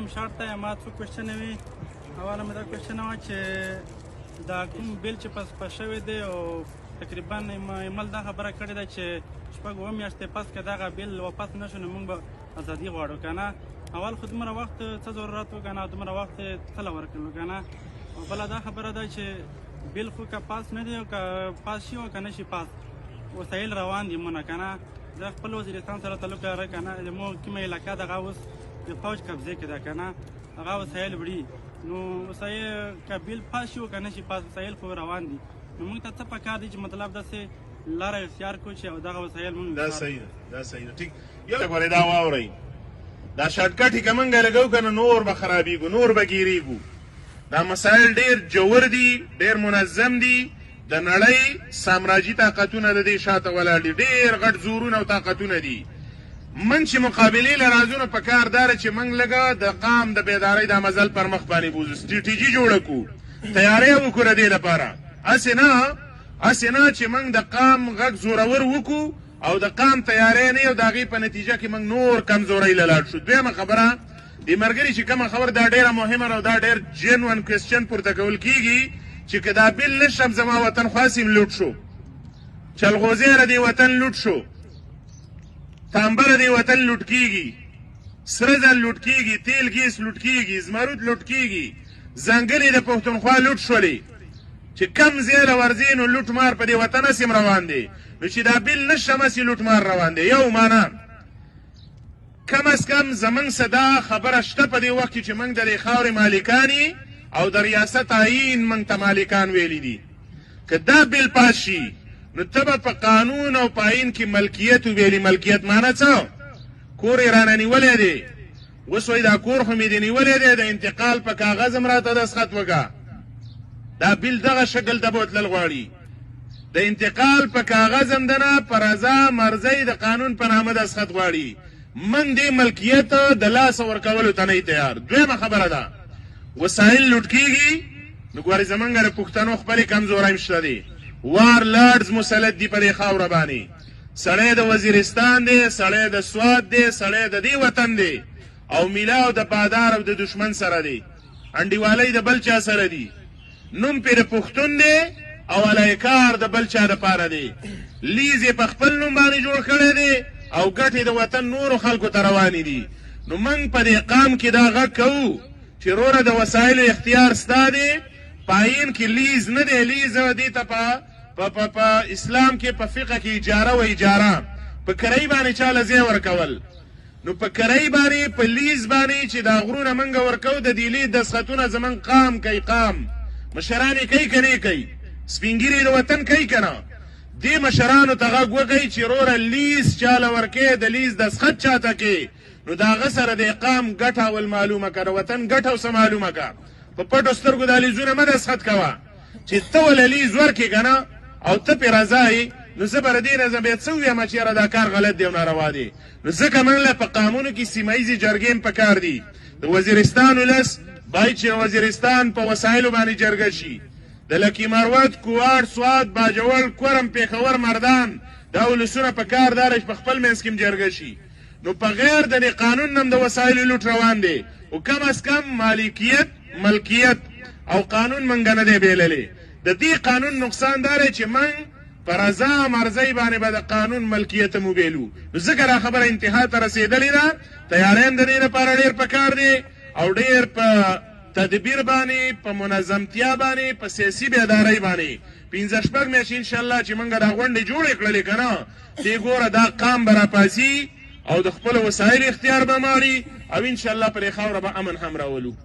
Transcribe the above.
یم شارټ ته ما څو کوېشنې وي. اوله مې دا کوېشن وه چې دا کوم بیل چې پاس شوی دی او تقریبا ایمل دا خبره کړې ده چې شپږ اوه میاشتې پس که دغه بیل واپس نه شو نو موږ به ازادي غواړو که نه. اول خو دومره وخت څه ضرورت و که نه، دومره وخت یې څه له ورکړلو که نه. او بله دا خبره ده چې بیل خو که پاس نه دی او که پاس شي او که نه شي پاس، وسایل روان دي مونه که نه. زه خپل وزیرستان سره تعلق لرم که نه، زموږ کومه علاقه دغه اوس د فوج قبضې کې ده که نه، هغه وسایل وړي. نو وسایل که بیل پاس شي او که نه شي پاس، وسایل خو روان دي. نو موږ ته څه پکار دي چې مطلب داسې لاره اختیار کړو چې او دغه وسایل موږ دا صحیح ده، دا صحیح ده. ټیک یو ګورئ دا واورئ، دا شارټکټ یې که موږ لګوو که نه نور به خرابېږو، نور به ګیرېږو. دا مسایل ډېر جوور دي، ډېر منظم دي. د نړۍ سامراجي طاقتونه د دې شاته ولاړ دي، ډېر غټ زورونه او طاقتونه دي. من چې مقابلې له رازو نه پکار دا ده چې موږ لږه د قام د بیدارۍ دا مزل پر مخ باندې بوځو، سټریټیجي جوړه کړو، تیاری وکړو د دې لپاره. هسې نه چې موږ د قام غږ زورور وکړو او د قام تیاری نه یو د هغې په نتیجه کې موږ نور کمزورۍ له لاړ شو. دویمه خبره د ملګري چې کومه خبره دا ډېره مهمه ده او دا ډېر جینون کوېسچن پورته کول کېږي چې که دا بیل نشم زما وطن خو هسې لوټ شو، چلغوزی د وطن لوټ شو، تانبه د وطن لوټ کېږي، سره زر لوټ کېږي، تیل ګیس لوټ کېږي، زمرود لوټ کېږي، ځنګلې د پښتونخوا لوټ شولې. چې کم ځای له ورځې نو لوټ مار په دې وطن هسې روان دی. نو چې دا بیل نشم هسې لوټ مار روان دی. یو معنا کم از کم زمونږ څه دا خبره شته په دې وخت کې چې موږ د دې خاورې مالکان او د ریاست آیین موږ ته مالکان ویلي دي. که دا بیل پاس شي نو ته به په قانون او په آیین کې ملکیت وویلي. ملکیت معنا څه؟ کور یې رانه نیولی دی، اوس وایي دا کور خو مې دې نیولی دی، د انتقال په کاغذ هم راته دستخط وکړه. دا بیل دغه شکل ته به تلل غواړي، د انتقال په کاغذ هم دنه په رضا مرضۍ د قانون په نامه دستخط غواړي. من دې ملکیت د لاسه ورکولو ته نه تیار. دویمه خبره ده وسایل لوټ کېږي. نو ګورئ زمونږ د پښتنو خپلې کمزورۍ هم شته دي. وار لارډز مسلط دي په دې خاوره باندې. سړی د وزیرستان دی، سړی د سوات دی، سړی د دې وطن دی او میلاو د بادار او د دشمن سره دی، انډیوالۍ د بل چا سره دی، نوم پې د پښتون دی او علایکار د بل چا دپاره دی. لیز یې په خپل نوم باندې جوړ کړی دی او ګټې د وطن نورو خلکو ته روانې دي. نو موږ په دې قام کې دا غږ کوو چې وروره د وسایلو اختیار ستا دی، په آیین کې لیز نه دی. لیز دې ته په اسلام کې په فقه کې اجاره و اجاره، په کرایي باندې چاله ځای ورکول. نو په کرایي باندې په لیز باندې چې دا غرونه موږ ورکوو د دې لیز دستخطونه زموږ قام کوي، قام مشران یې کوي که نه کوي، سپین ږیري د وطن کوي که نه. دې مشرانو ته غږ وکړئ چې وروره لیز چاله ورکوې، د لیز دستخط چاته کوې، نو د هغه سره د قام ګټه اول معلومه که، د وطن ګټه او څه معلومه که. په پټو سترګو دا لیزونه مه دستخط کوه چې ته وله لیز ورکړې که نه او ته پې رضا یې. نو زه به د دې نه زه بیا څه ووایم چې یاره دا کار غلط دی او ناروا دی. نو ځکه موږ له په قانونو کې سیمه ییزې جرګې هم پکار دي. د وزیرستان ولس باید چې وزیرستان په وسایلو باندې جرګه شي. د لکي مروت، کوهاټ، سوات، باجوړ، کورم، پېښور، مردان دا ولسونه پکار دا چې په خپل منځ کې هم جرګه شي. نو په غیر د دې قانون نه هم د وسایلو لوټ روان دی او کم از کم ملکیت او قانون موږ نه دی بیللی. د دې قانون نقصان دا دی چې موږ په رضا مرضۍ باندې به د قانون ملکیت هم وبیلو. نو ځکه دا خبره انتها ته رسېدلې ده. تیاری هم د دې لپاره ډېر پکار دی او ډېر په تدبیر باندې، په منظمتیا باندې، په سیاسي بیدارۍ باندې. 15 میاشتې انشاءالله چې موږ دا غونډې جوړې کړلې که نه، دې ګوره دا قام به راپاسي او د خپلو وسایلو اختیار به ماړي او انشاءالله په دې خاوره به امن هم راولو.